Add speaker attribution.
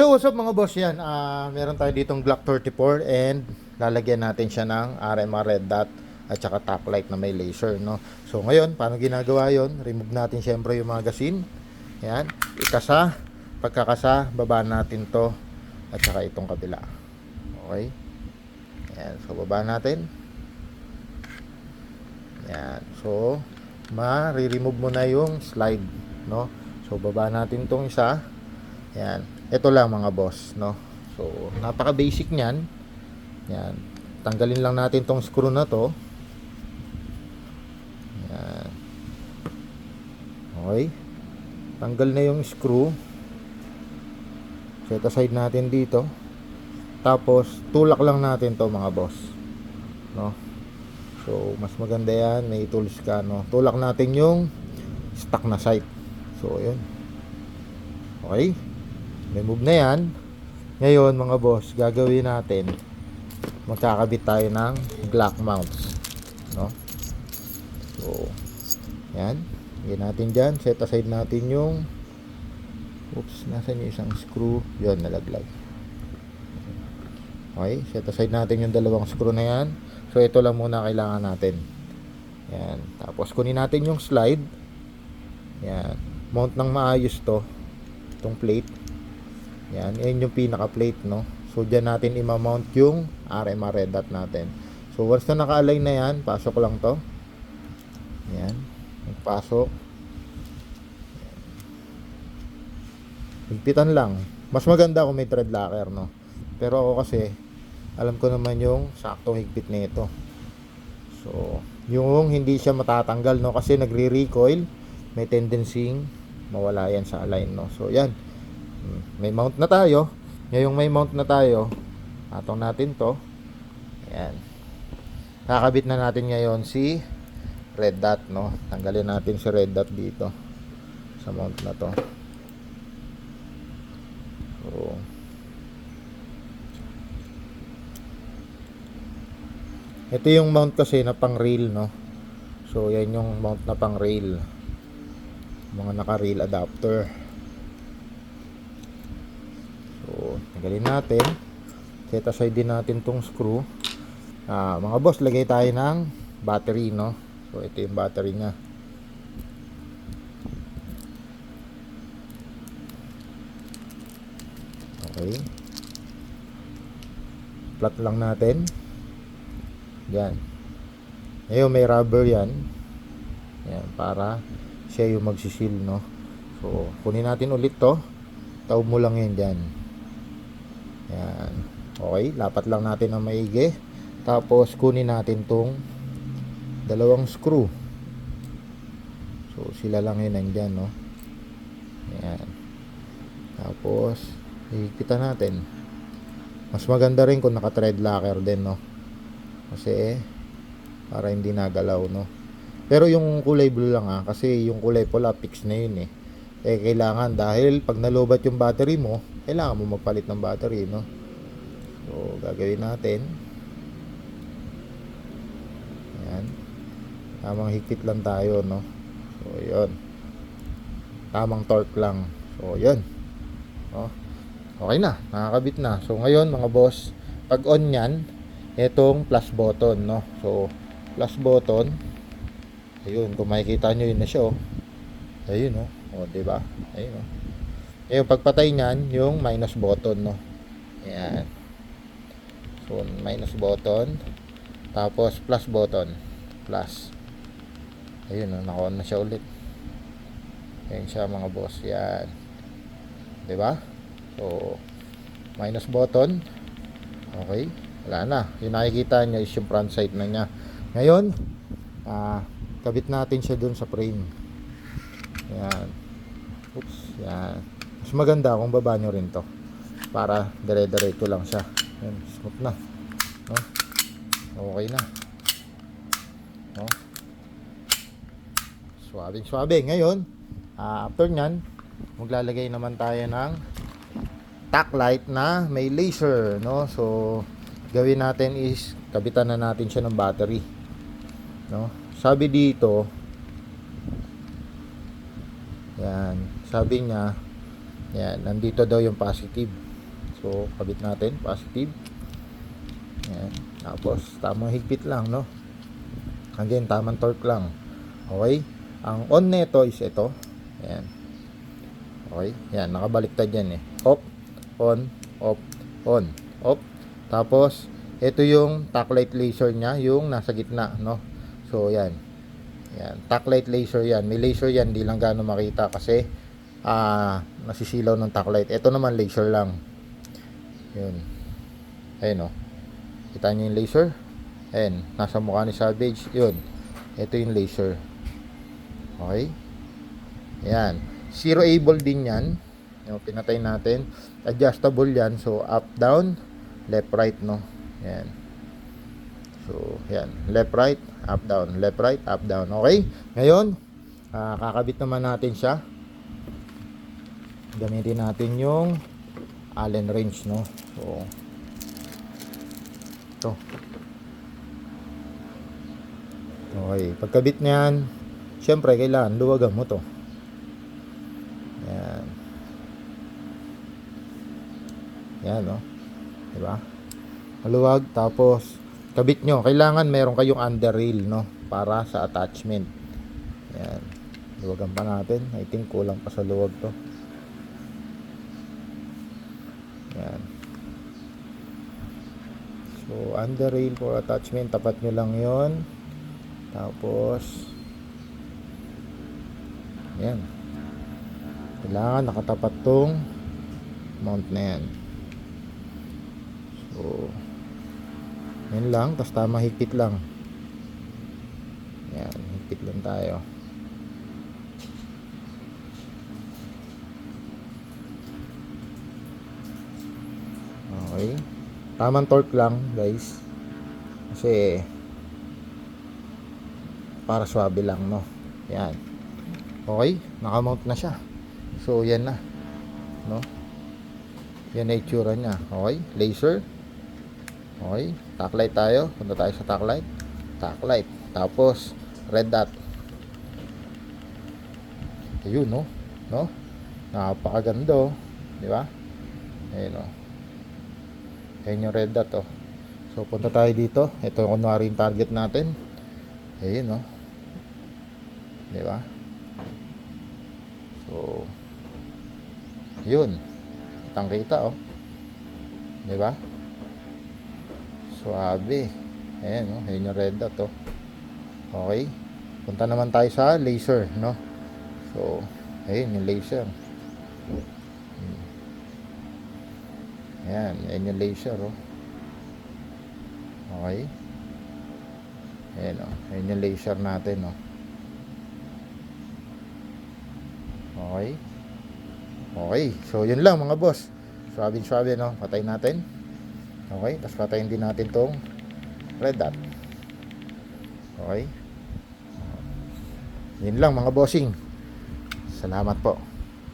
Speaker 1: So what's up mga boss, yan, meron tayo ditong Glock 34 and lalagyan natin siya ng RMR red dot at saka top light na may laser, no? So ngayon, paano ginagawa yon? Remove natin syempre yung magazine. Yan, ikasa, pagkakasa, baba natin to at saka itong kabila. Okay? Yan, so baba natin. Yan, so ma-remove mo na yung slide, no? So baba natin tong isa. Yan. Ito lang mga boss, no. So, napaka basic niyan. Yan. Tanggalin lang natin tong screw na to. Yan. Okay. Tanggal na yung screw. Set aside natin dito. Tapos, tulak lang natin to mga boss. No. So, mas maganda yan. May tools ka, no. Tulak natin yung stock na sight. So, yun. Okay. Remove na yan. Ngayon mga boss, gagawin natin, magkakabit tayo ng Glock mounts, no? So, yan. Lagyan natin dyan. Set aside natin yung, oops, nasan yung isang screw? Yun, nalaglag. Okay, set aside natin yung dalawang screw na yan. So, ito lang muna kailangan natin. Yan. Tapos, kunin natin yung slide. Yan. Mount ng maayos to. Itong plate. Yan, yan yung pinaka plate, no. So diyan natin i-mount yung RMR red dot natin. So once na naka-align na yan, pasok lang to. Yan, pasok. Higpitan lang. Mas maganda kung may thread locker, no. Pero ako kasi alam ko naman yung saktong higpit nito. So yung hindi siya matatanggal, no, kasi nagre-recoil, may tendency mawala yan sa align, no. So yan. May mount na tayo. Ngayong may mount na tayo, atong natin to. Ayan. Kakabit na natin ngayon si red dot, no. Tanggalin natin si red dot dito sa mount na to. So, ito yung mount kasi na pang rail, no. So yan yung mount na pang rail, mga naka rail adapter. So, tanggalin natin. Set aside din natin tong screw. Mga boss, lagay tayo ng battery, no. So, ito yung battery nya. Okay. Flat lang natin. Yan. Ngayon, may rubber yan. Yan, para siya yung magsisil, no. So, kunin natin ulit to. Taob mo lang yan dyan. Yan. Okay, lapat lang natin ang maigi. Tapos kunin natin tong dalawang screw. So sila lang yun nandyan, no. Yan. Tapos hihigpitan natin. Mas maganda rin kung naka thread locker din, no. Kasi para hindi nagalaw, no. Pero yung kulay blue lang, kasi yung kulay pula fix na yun, kailangan, dahil pag nalobat yung battery mo, kailangan mo magpalit ng battery, no. So gagawin natin, yan, tamang higpit lang tayo, no. So yun, tamang torque lang. So yun, oh, okay na, nakakabit na. So ngayon mga boss, pag on yan, itong plus button, no. So plus button, ayun, kung makikita nyo, yun na siya, ayun, no. O, diba? Ayun, no. Yung pagpatay niyan, yung minus button, no. Ayan. So, minus button. Tapos, plus button. Plus. Ayun, no. Naka-on na siya ulit. Ayan siya mga boss. Yan. Diba? So, minus button. Okay. Wala na. Yung nakikita niya is yung front side na niya. Ngayon, kabit natin siya dun sa frame. Ayan. Oops. Yan. Mas maganda kung baba nyo rin to, para dire-diretso lang siya. Yan, smooth na, no? Okay na, no? Suwabing. Ngayon, after nyan, maglalagay naman tayo ng tack light na may laser, no? So gawin natin is kabitan na natin siya ng battery, no? Sabi dito, yan, sabi niya, yan, nandito daw yung positive. So, kabit natin, positive. Yan. Tapos, tamang higpit lang, no? Again, tamang torque lang. Okay? Ang on nito is ito. Yan. Okay? Yan, nakabaliktad yan eh. Off, on, off, on, off. Tapos, ito yung tack light laser niya, yung nasa gitna, no? So, yan. Yan, tack light laser yan. May laser yan, di lang gaano makita kasi nasisilaw ng tack light. Ito naman laser lang. Yun. Ayun oh. Kita niyo yung laser? Ayun, nasa mukha ni Savage. Yun. Ito yung laser. Okay? Yan. Zero able din yan. Yung pinatay natin. Adjustable yan. So, up, down, left, right, no? Yan. So, yan. Left, right, up, down. Left, right, up, down. Okay? Ngayon, kakabit naman natin siya. Gamitin natin yung Allen wrench, no? So, ito. Okay. Pagkabit niyan, syempre, kailangan luwagan mo to. Yan. Yan, no? Diba? Maluwag, tapos kabit nyo. Kailangan meron kayong under rail, no? Para sa attachment. Yan. Luwagan pa natin. I think kulang pa sa luwag to. Yan. So, under rail for attachment. Tapat nyo lang yon. Tapos, yan. Kailangan nakatapat tong mount na yan. So, yan lang. Tapos tama higpit lang. Yan. Higpit lang tayo. Okay. Tamang torque lang, guys. Kasi para swabe lang, no? Yan. Okay, nakamount na siya. So, yan na. No? Yan na itsura niya. Okay, laser. Okay, tack light tayo. Punta tayo sa tack light. Tack light. Tapos, red dot. Ayun, no? No? Napakaganda, oh. Di ba? Ayun, oh. Ayun yung red dot, oh. So, punta tayo dito. Ito yung kunwari yung target natin. Ayun, oh. Di ba? So, yun. Kitang-kita, oh. Di ba? Suabe. Ayan, oh. Ayun yung red dot, oh. Okay. Punta naman tayo sa laser, no? So, ayun yung laser. Ayan. Ayun yung laser, oh. Okay. Ayan, oh. Ayun yung laser natin, oh. Okay. Okay. So, yun lang mga boss. Swabe, no? Patay natin. Okay. Tapos patayin din natin tong red dot. Okay. Yun lang mga bossing. Salamat po.